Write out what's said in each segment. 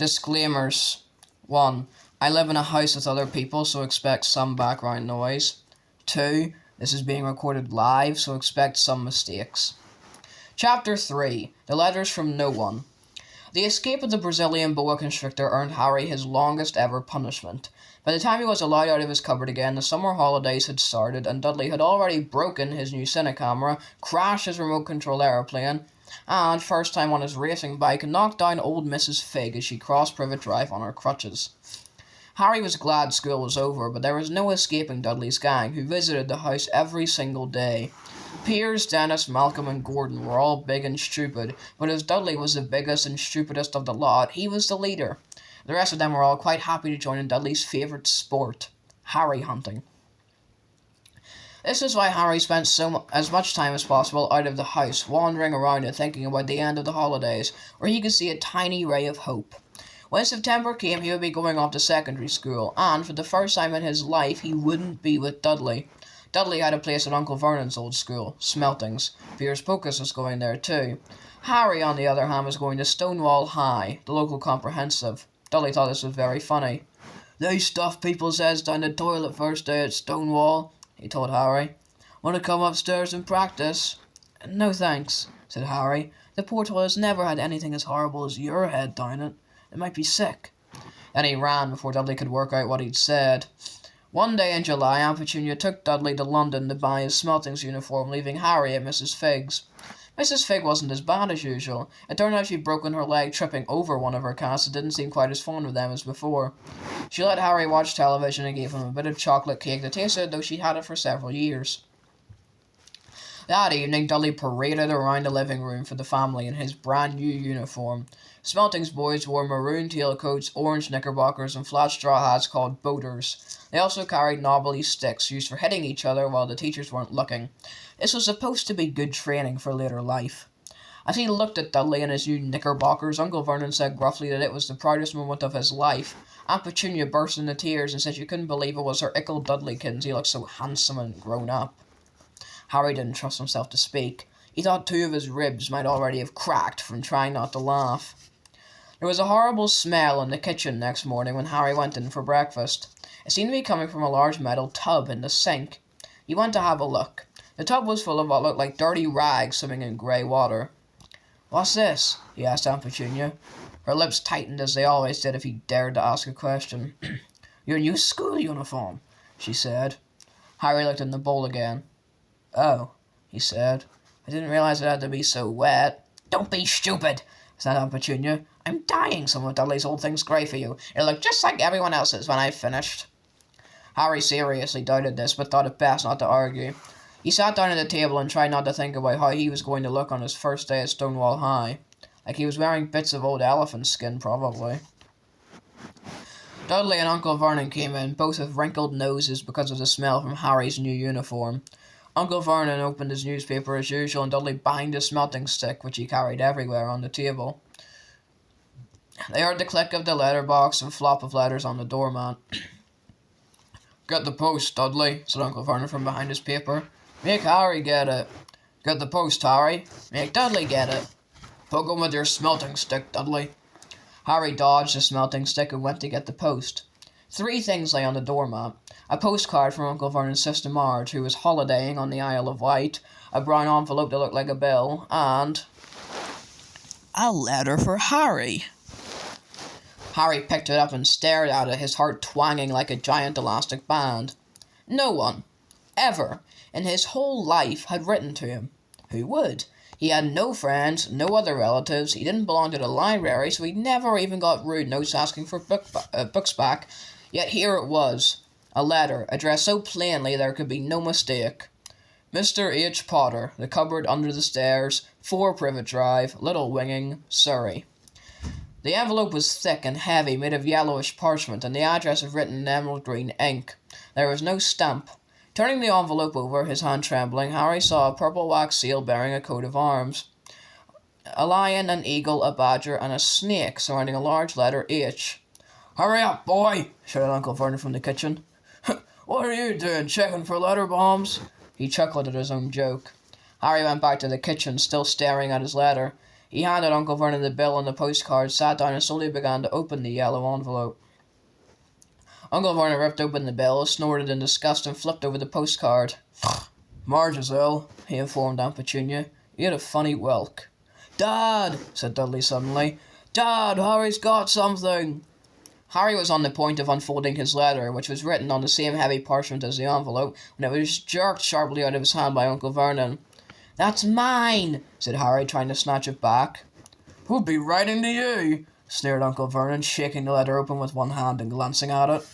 Disclaimers. 1. I live in a house with other people, so expect some background noise. 2. This is being recorded live, so expect some mistakes. Chapter 3. The Letters from No One. The escape of the Brazilian boa constrictor earned Harry his longest ever punishment. By the time he was allowed out of his cupboard again, the summer holidays had started, and Dudley had already broken his new cine camera, crashed his remote-control aeroplane, and, first time on his racing bike, knocked down old Mrs. Figg as she crossed Privet Drive on her crutches. Harry was glad school was over, but there was no escaping Dudley's gang, who visited the house every single day. Piers, Dennis, Malcolm, and Gordon were all big and stupid, but as Dudley was the biggest and stupidest of the lot, he was the leader. The rest of them were all quite happy to join in Dudley's favourite sport, Harry hunting. This is why Harry spent as much time as possible out of the house, wandering around and thinking about the end of the holidays, where he could see a tiny ray of hope. When September came, he would be going off to secondary school, and for the first time in his life, he wouldn't be with Dudley. Dudley had a place at Uncle Vernon's old school, Smeltings. Piers Pocus was going there too. Harry, on the other hand, was going to Stonewall High, the local comprehensive. Dudley thought this was very funny. "They stuff people's heads down the toilet first day at Stonewall," he told Harry. "Want to come upstairs and practice?" "No thanks," said Harry. "The poor toilet's never had anything as horrible as your head down it. It might be sick." Then he ran before Dudley could work out what he'd said. One day in July, Aunt Petunia took Dudley to London to buy his Smeltings uniform, leaving Harry at Mrs. Figg's. Mrs. Figg wasn't as bad as usual. It turned out she'd broken her leg tripping over one of her cats and didn't seem quite as fond of them as before. She let Harry watch television and gave him a bit of chocolate cake that tasted though she'd had it for several years. That evening, Dudley paraded around the living room for the family in his brand new uniform. Smelting's boys wore maroon tailcoats, orange knickerbockers, and flat straw hats called boaters. They also carried knobbly sticks used for hitting each other while the teachers weren't looking. This was supposed to be good training for later life. As he looked at Dudley in his new knickerbockers, Uncle Vernon said gruffly that it was the proudest moment of his life. Aunt Petunia burst into tears and said she couldn't believe it was her ickle Dudleykins. He looked so handsome and grown up. Harry didn't trust himself to speak. He thought 2 of his ribs might already have cracked from trying not to laugh. There was a horrible smell in the kitchen next morning when Harry went in for breakfast. It seemed to be coming from a large metal tub in the sink. He went to have a look. The tub was full of what looked like dirty rags swimming in grey water. "What's this?" he asked Aunt Petunia. Her lips tightened as they always did if he dared to ask a question. "Your new school uniform," she said. Harry looked in the bowl again. "Oh," he said. "I didn't realize it had to be so wet." "Don't be stupid," said Aunt Petunia. "I'm dying some of Dudley's old things grey for you. It'll look just like everyone else's when I've finished." Harry seriously doubted this, but thought it best not to argue. He sat down at the table and tried not to think about how he was going to look on his first day at Stonewall High. Like he was wearing bits of old elephant skin, probably. Dudley and Uncle Vernon came in, both with wrinkled noses because of the smell from Harry's new uniform. Uncle Vernon opened his newspaper as usual, and Dudley banged his smelting stick, which he carried everywhere, on the table. They heard the click of the letterbox and flop of letters on the doormat. "Get the post, Dudley," said Uncle Vernon from behind his paper. "Make Harry get it." "Get the post, Harry." "Make Dudley get it." "Poke him with your smelting stick, Dudley." Harry dodged the smelting stick and went to get the post. 3 things lay on the doormat. A postcard from Uncle Vernon's sister Marge, who was holidaying on the Isle of Wight, a brown envelope that looked like a bill, and a letter for Harry. Harry picked it up and stared at it, his heart twanging like a giant elastic band. No one, ever, in his whole life had written to him. Who would? He had no friends, no other relatives, he didn't belong to the library, so he never even got rude notes asking for books back. Yet here it was, a letter, addressed so plainly there could be no mistake. Mr. H. Potter, The Cupboard Under the Stairs, 4 Privet Drive, Little Winging, Surrey. The envelope was thick and heavy, made of yellowish parchment, and the address was written in emerald green ink. There was no stamp. Turning the envelope over, his hand trembling, Harry saw a purple wax seal bearing a coat of arms. A lion, an eagle, a badger, and a snake surrounding a large letter H. "Hurry up, boy!" shouted Uncle Vernon from the kitchen. "What are you doing, checking for letter bombs?" He chuckled at his own joke. Harry went back to the kitchen, still staring at his letter. He handed Uncle Vernon the bill and the postcard, sat down and slowly began to open the yellow envelope. Uncle Vernon ripped open the bill, snorted in disgust, and flipped over the postcard. "Marge is ill," he informed Aunt Petunia. "He had a funny whelk." "Dad!" said Dudley suddenly. "Dad, Harry's got something!" Harry was on the point of unfolding his letter, which was written on the same heavy parchment as the envelope, when it was jerked sharply out of his hand by Uncle Vernon. "That's mine!" said Harry, trying to snatch it back. "Who'll be writing to you?" sneered Uncle Vernon, shaking the letter open with one hand and glancing at it.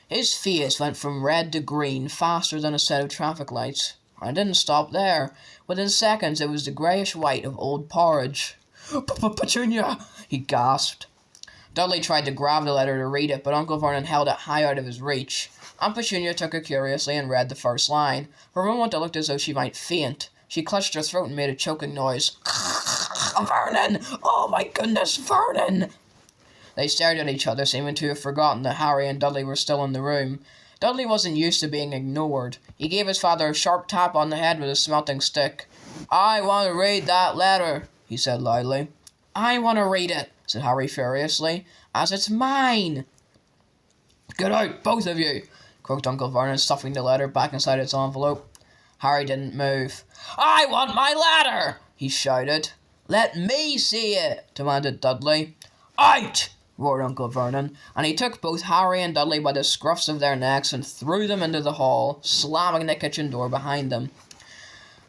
His face went from red to green faster than a set of traffic lights. And it didn't stop there. Within seconds it was the greyish white of old porridge. "Petunia!" he gasped. Dudley tried to grab the letter to read it, but Uncle Vernon held it high out of his reach. Aunt Petunia took it curiously and read the first line. For a moment it looked as though she might faint. She clutched her throat and made a choking noise. "Vernon! Oh my goodness, Vernon!" They stared at each other, seeming to have forgotten that Harry and Dudley were still in the room. Dudley wasn't used to being ignored. He gave his father a sharp tap on the head with his smelting stick. "I want to read that letter," he said loudly. "I want to read it," said Harry furiously, "as it's mine." "Get out, both of you," croaked Uncle Vernon, stuffing the letter back inside its envelope. Harry didn't move. "I want my letter!" he shouted. "Let me see it!" demanded Dudley. "Out!" roared Uncle Vernon, and he took both Harry and Dudley by the scruffs of their necks and threw them into the hall, slamming the kitchen door behind them.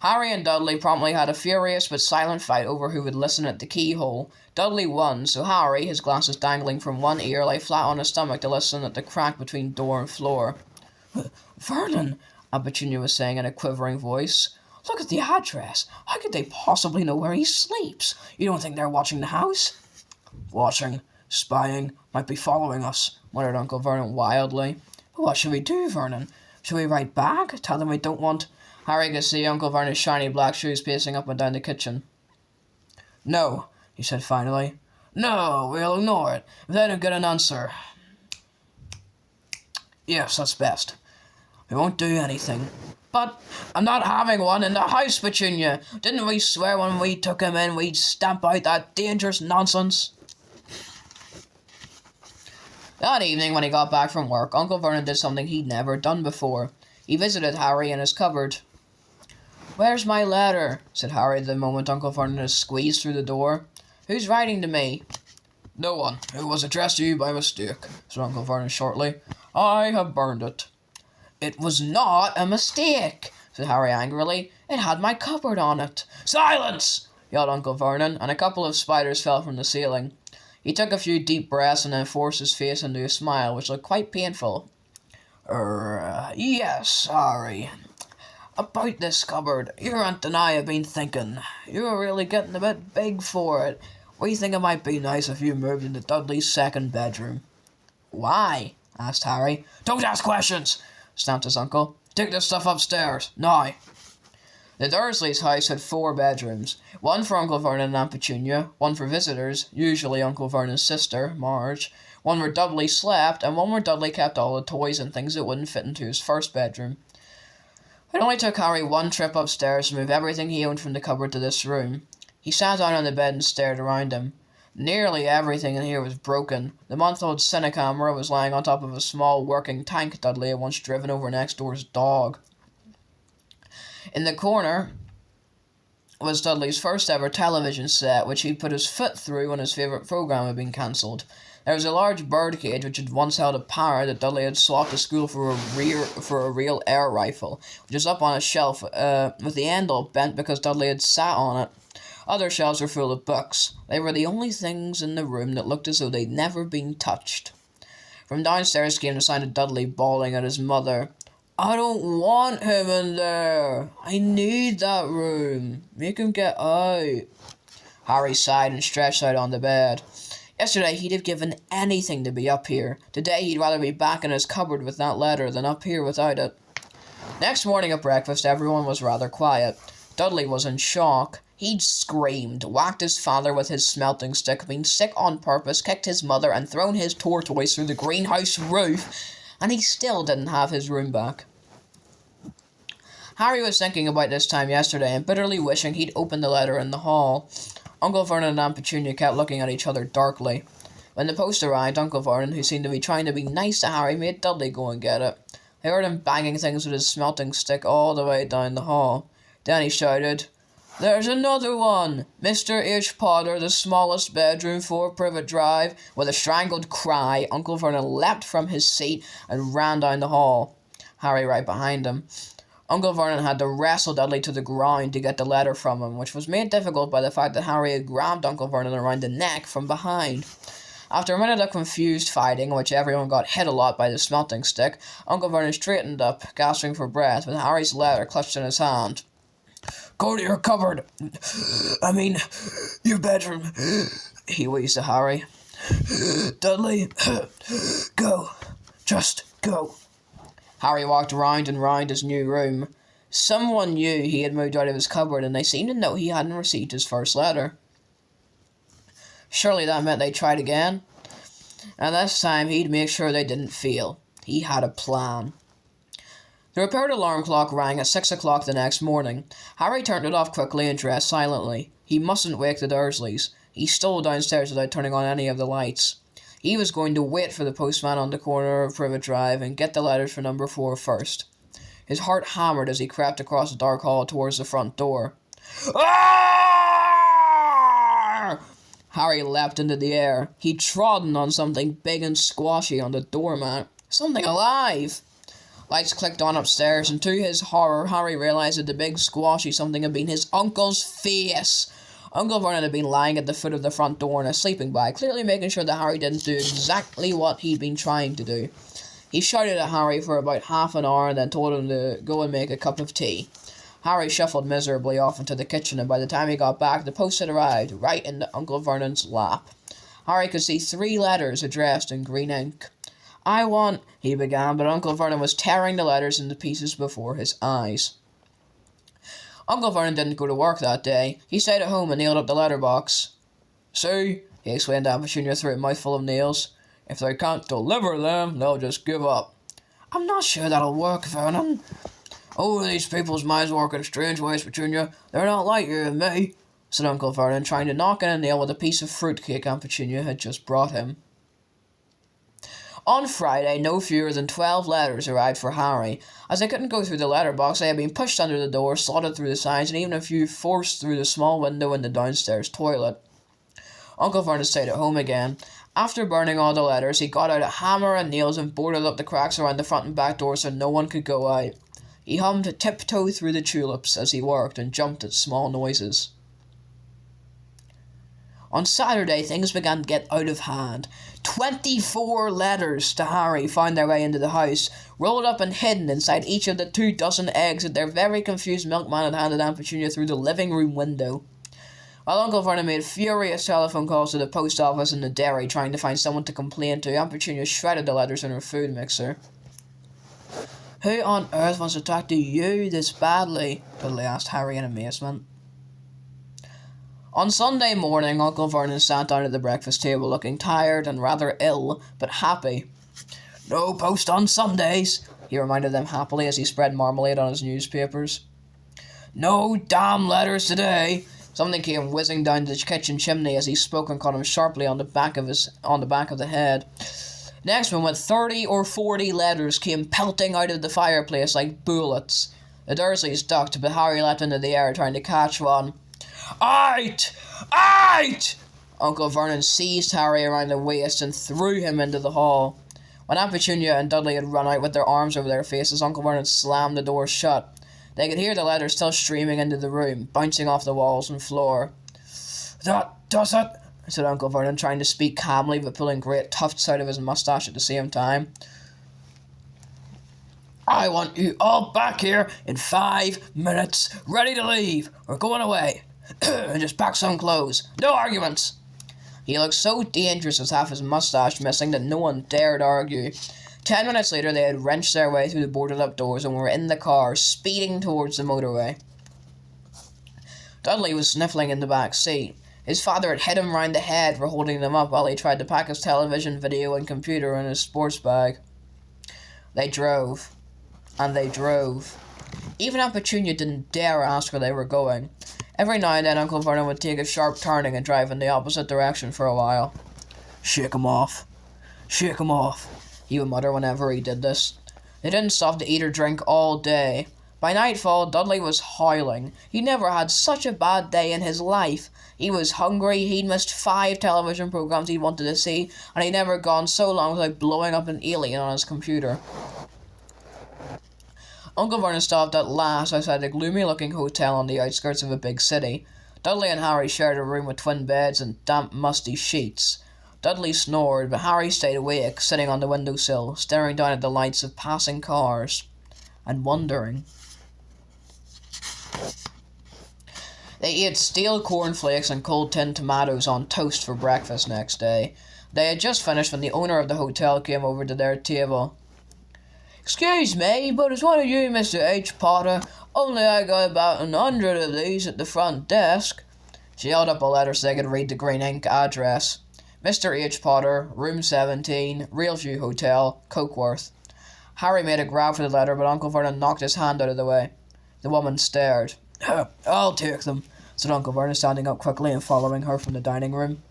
Harry and Dudley promptly had a furious but silent fight over who would listen at the keyhole. Dudley won, so Harry, his glasses dangling from one ear, lay flat on his stomach to listen at the crack between door and floor. "Vernon," Aunt Petunia was saying in a quivering voice, "look at the address. How could they possibly know where he sleeps? You don't think they're watching the house?" "Watching, spying, might be following us," muttered Uncle Vernon wildly. "But what should we do, Vernon? Should we write back? Tell them we don't want—" Harry could see Uncle Vernon's shiny black shoes pacing up and down the kitchen. "No," he said finally. "No, we'll ignore it. If they don't get an answer. Yes, that's best. We won't do anything." "But I'm not having one in the house, Petunia. Didn't we swear when we took him in we'd stamp out that dangerous nonsense?" That evening, when he got back from work, Uncle Vernon did something he'd never done before. He visited Harry in his cupboard. "Where's my letter?" said Harry the moment Uncle Vernon had squeezed through the door. "Who's writing to me?" "No one. It was addressed to you by mistake," said Uncle Vernon shortly. "I have burned it." "It was not a mistake," said Harry angrily. "It had my cupboard on it." "Silence!" yelled Uncle Vernon, and a couple of spiders fell from the ceiling. He took a few deep breaths and then forced his face into a smile, which looked quite painful. Yes, Harry. About this cupboard, your aunt and I have been thinking. You're really getting a bit big for it. We think it might be nice if you moved into Dudley's second bedroom." "Why?" asked Harry. "Don't ask questions," snapped his uncle. "Take this stuff upstairs, now." The Dursleys' house had 4 bedrooms, one for Uncle Vernon and Aunt Petunia, one for visitors, usually Uncle Vernon's sister, Marge, one where Dudley slept, and one where Dudley kept all the toys and things that wouldn't fit into his first bedroom. It only took Harry one trip upstairs to move everything he owned from the cupboard to this room. He sat down on the bed and stared around him. Nearly everything in here was broken. The month-old cinecamera was lying on top of a small working tank Dudley had once driven over next door's dog. In the corner was Dudley's first ever television set, which he'd put his foot through when his favourite programme had been cancelled. There was a large birdcage which had once held a parrot that Dudley had swapped to school for a real air rifle, which was up on a shelf with the end all bent because Dudley had sat on it. Other shelves were full of books. They were the only things in the room that looked as though they'd never been touched. From downstairs came the sound of Dudley bawling at his mother. "I don't want him in there. I need that room. Make him get out." Harry sighed and stretched out on the bed. Yesterday he'd have given anything to be up here. Today he'd rather be back in his cupboard with that letter than up here without it. Next morning at breakfast everyone was rather quiet. Dudley was in shock. He'd screamed, whacked his father with his smelting stick, been sick on purpose, kicked his mother, and thrown his tortoise through the greenhouse roof, and he still didn't have his room back. Harry was thinking about this time yesterday and bitterly wishing he'd opened the letter in the hall. Uncle Vernon and Aunt Petunia kept looking at each other darkly. When the post arrived, Uncle Vernon, who seemed to be trying to be nice to Harry, made Dudley go and get it. They heard him banging things with his smelting stick all the way down the hall. Then he shouted, "There's another one! Mr. H. Potter, the smallest bedroom, 4 Privet Drive." With a strangled cry, Uncle Vernon leapt from his seat and ran down the hall, Harry right behind him. Uncle Vernon had to wrestle Dudley to the ground to get the letter from him, which was made difficult by the fact that Harry had grabbed Uncle Vernon around the neck from behind. After a minute of confused fighting, in which everyone got hit a lot by the smelting stick, Uncle Vernon straightened up, gasping for breath, with Harry's letter clutched in his hand. "Go to your cupboard. Your bedroom," he wheezed to Harry. "Dudley, go. Just go." Harry walked round and round his new room. Someone knew he had moved out of his cupboard, and they seemed to know he hadn't received his first letter. Surely that meant they'd tried again. And this time he'd make sure they didn't fail. He had a plan. The repaired alarm clock rang at 6 o'clock the next morning. Harry turned it off quickly and dressed silently. He mustn't wake the Dursleys. He stole downstairs without turning on any of the lights. He was going to wait for the postman on the corner of Privet Drive and get the letters for number 4 first. His heart hammered as he crept across the dark hall towards the front door. Ah! Harry leapt into the air. He'd trodden on something big and squashy on the doormat. Something alive! Lights clicked on upstairs, and to his horror, Harry realised that the big squashy something had been his uncle's face. Uncle Vernon had been lying at the foot of the front door in a sleeping bag, clearly making sure that Harry didn't do exactly what he'd been trying to do. He shouted at Harry for about half an hour and then told him to go and make a cup of tea. Harry shuffled miserably off into the kitchen, and by the time he got back, the post had arrived, right into Uncle Vernon's lap. Harry could see 3 letters addressed in green ink. "I want," he began, but Uncle Vernon was tearing the letters into pieces before his eyes. Uncle Vernon didn't go to work that day. He stayed at home and nailed up the letterbox. "See," he explained to Aunt Petunia through a mouthful of nails, "if they can't deliver them, they'll just give up." "I'm not sure that'll work, Vernon." "Oh, these people's minds work in strange ways, Petunia. They're not like you and me," said Uncle Vernon, trying to knock in a nail with a piece of fruit-cake Aunt Petunia had just brought him. On Friday, no fewer than 12 letters arrived for Harry. As they couldn't go through the letterbox, they had been pushed under the door, slotted through the sides, and even a few forced through the small window in the downstairs toilet. Uncle Vernon stayed at home again. After burning all the letters, he got out a hammer and nails and boarded up the cracks around the front and back doors so no one could go out. He hummed "Tiptoe Through the Tulips" as he worked and jumped at small noises. On Saturday, things began to get out of hand. 24 letters to Harry found their way into the house, rolled up and hidden inside each of the 24 eggs that their very confused milkman had handed Aunt Petunia through the living room window. While Uncle Vernon made furious telephone calls to the post office and the dairy trying to find someone to complain to, Aunt Petunia shredded the letters in her food mixer. "Who on earth wants to talk to you this badly?" Dudley asked Harry in amazement. On Sunday morning, Uncle Vernon sat down at the breakfast table looking tired and rather ill, but happy. "No post on Sundays," he reminded them happily as he spread marmalade on his newspapers. "No damn letters today." Something came whizzing down the kitchen chimney as he spoke and caught him sharply on the back of the head. Next moment, 30 or 40 letters came pelting out of the fireplace like bullets. The Dursleys ducked, but Harry leapt into the air trying to catch one. "Out! Out!" Uncle Vernon seized Harry around the waist and threw him into the hall. When Aunt Petunia and Dudley had run out with their arms over their faces, Uncle Vernon slammed the door shut. They could hear the letters still streaming into the room, bouncing off the walls and floor. "That does it," said Uncle Vernon, trying to speak calmly but pulling great tufts out of his moustache at the same time. "I want you all back here in 5 minutes, ready to leave. We're going away. And just pack some clothes. No arguments." He looked so dangerous with half his moustache missing that no one dared argue. 10 minutes later, they had wrenched their way through the boarded-up doors and were in the car, speeding towards the motorway. Dudley was sniffling in the back seat. His father had hit him round the head for holding them up while he tried to pack his television, video, and computer in his sports bag. They drove. And they drove. Even Aunt Petunia didn't dare ask where they were going. Every now and then Uncle Vernon would take a sharp turning and drive in the opposite direction for a while. "Shake 'em off. Shake 'em off," he would mutter whenever he did this. They didn't stop to eat or drink all day. By nightfall, Dudley was howling. He never had such a bad day in his life. He was hungry, he'd missed 5 television programs he'd wanted to see, and he'd never gone so long without blowing up an alien on his computer. Uncle Vernon stopped at last outside a gloomy-looking hotel on the outskirts of a big city. Dudley and Harry shared a room with twin beds and damp, musty sheets. Dudley snored, but Harry stayed awake, sitting on the windowsill, staring down at the lights of passing cars, and wondering. They ate stale cornflakes and cold tinned tomatoes on toast for breakfast next day. They had just finished when the owner of the hotel came over to their table. "Excuse me, but is one of you Mr. H. Potter? Only I got about 100 of these at the front desk." She held up a letter so they could read the green ink address. Mr. H. Potter, room 17, Realview Hotel, Cokeworth. Harry made a grab for the letter, but Uncle Vernon knocked his hand out of the way. The woman stared. "I'll take them," said Uncle Vernon, standing up quickly and following her from the dining room.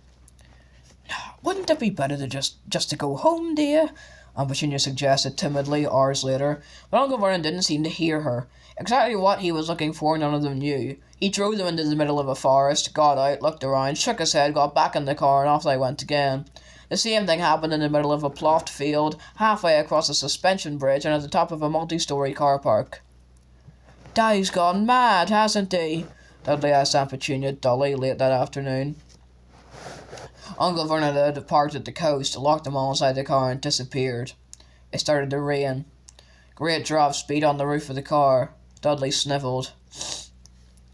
"Wouldn't it be better to just to go home, dear?" Aunt Petunia suggested timidly hours later, but Uncle Vernon didn't seem to hear her. Exactly what he was looking for, none of them knew. He drove them into the middle of a forest, got out, looked around, shook his head, got back in the car, and off they went again. The same thing happened in the middle of a ploughed field, halfway across a suspension bridge, and at the top of a multi-story car park. "Daddy's gone mad, hasn't he?" Dudley asked Aunt Petunia dully late that afternoon. Uncle Vernon had parked at the coast, locked them all inside the car, and disappeared. It started to rain. Great drops beat on the roof of the car. Dudley sniffled.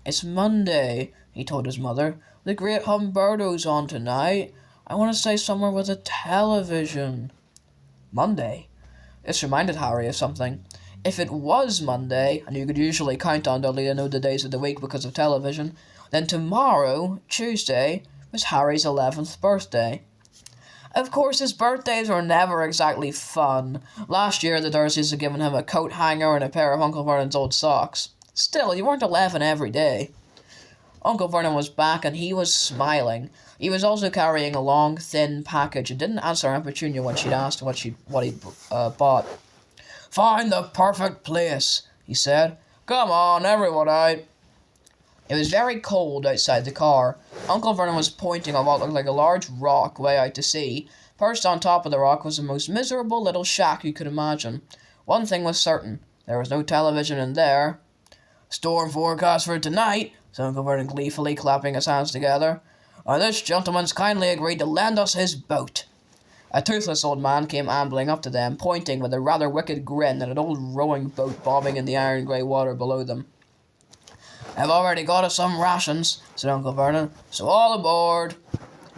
"It's Monday," he told his mother. "The Great Humberto's on tonight. I want to stay somewhere with a television." Monday? This reminded Harry of something. If it was Monday, and you could usually count on Dudley to know the days of the week because of television, then tomorrow, Tuesday, was Harry's 11th birthday. Of course, his birthdays were never exactly fun. Last year, the Dursleys had given him a coat hanger and a pair of Uncle Vernon's old socks. Still, you weren't 11 every day. Uncle Vernon was back, and he was smiling. He was also carrying a long, thin package, and didn't answer Aunt Petunia when she'd asked what he'd bought. "Find the perfect place," he said. "Come on, everyone out." It was very cold outside the car. Uncle Vernon was pointing at what looked like a large rock way out to sea. Perched on top of the rock was the most miserable little shack you could imagine. One thing was certain. There was no television in there. "Storm forecast for tonight," said Uncle Vernon gleefully, clapping his hands together. "And this gentleman's kindly agreed to lend us his boat." A toothless old man came ambling up to them, pointing with a rather wicked grin at an old rowing boat bobbing in the iron-grey water below them. "I've already got us some rations," said Uncle Vernon, "so all aboard."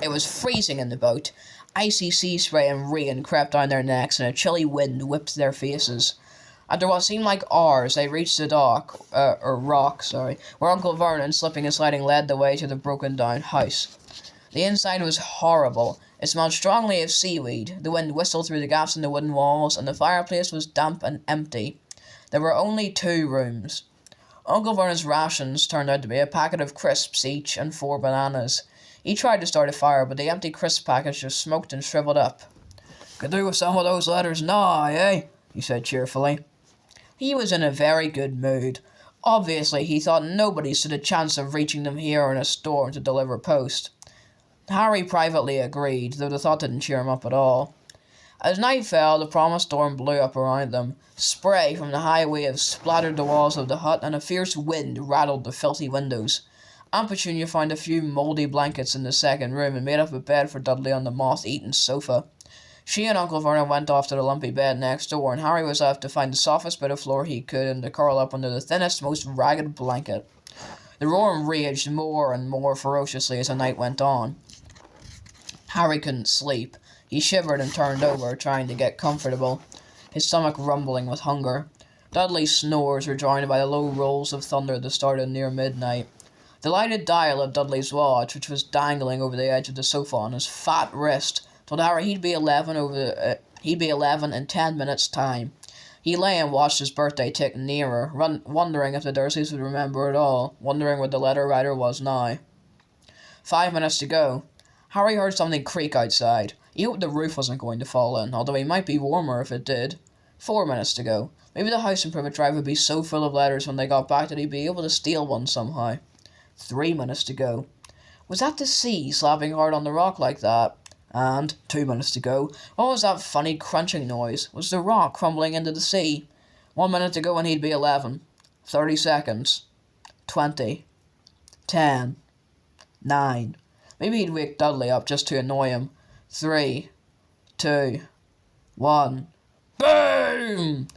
It was freezing in the boat. Icy sea spray and rain crept down their necks, and a chilly wind whipped their faces. After what seemed like hours, they reached the rock, where Uncle Vernon, slipping and sliding, led the way to the broken-down house. The inside was horrible. It smelled strongly of seaweed. The wind whistled through the gaps in the wooden walls, and the fireplace was damp and empty. There were only 2 rooms. Uncle Vernon's rations turned out to be a packet of crisps each and 4 bananas. He tried to start a fire, but the empty crisp package just smoked and shriveled up. "Could do with some of those letters now, eh?" he said cheerfully. He was in a very good mood. Obviously, he thought nobody stood a chance of reaching them here in a storm to deliver post. Harry privately agreed, though the thought didn't cheer him up at all. As night fell, the promised storm blew up around them. Spray from the high waves splattered the walls of the hut, and a fierce wind rattled the filthy windows. Aunt Petunia found a few mouldy blankets in the second room and made up a bed for Dudley on the moth-eaten sofa. She and Uncle Vernon went off to the lumpy bed next door, and Harry was left to find the softest bit of floor he could and to curl up under the thinnest, most ragged blanket. The roar raged more and more ferociously as the night went on. Harry couldn't sleep. He shivered and turned over, trying to get comfortable, his stomach rumbling with hunger. Dudley's snores were joined by the low rolls of thunder that started near midnight. The lighted dial of Dudley's watch, which was dangling over the edge of the sofa on his fat wrist, told Harry he'd be 11 in 10 minutes' time. He lay and watched his birthday tick nearer, wondering if the Dursleys would remember at all, wondering where the letter writer was now. 5 minutes to go. Harry heard something creak outside. He hoped the roof wasn't going to fall in, although he might be warmer if it did. 4 minutes to go. Maybe the house in Privet Drive would be so full of letters when they got back that he'd be able to steal one somehow. 3 minutes to go. Was that the sea slapping hard on the rock like that? And 2 minutes to go. What was that funny crunching noise? Was the rock crumbling into the sea? 1 minute to go and he'd be 11. 30 seconds. 20. 10. 9. Maybe he'd wake Dudley up just to annoy him. 3. 2. 1. Boom!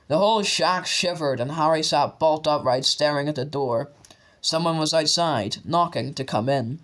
The whole shack shivered and Harry sat bolt upright staring at the door. Someone was outside, knocking to come in.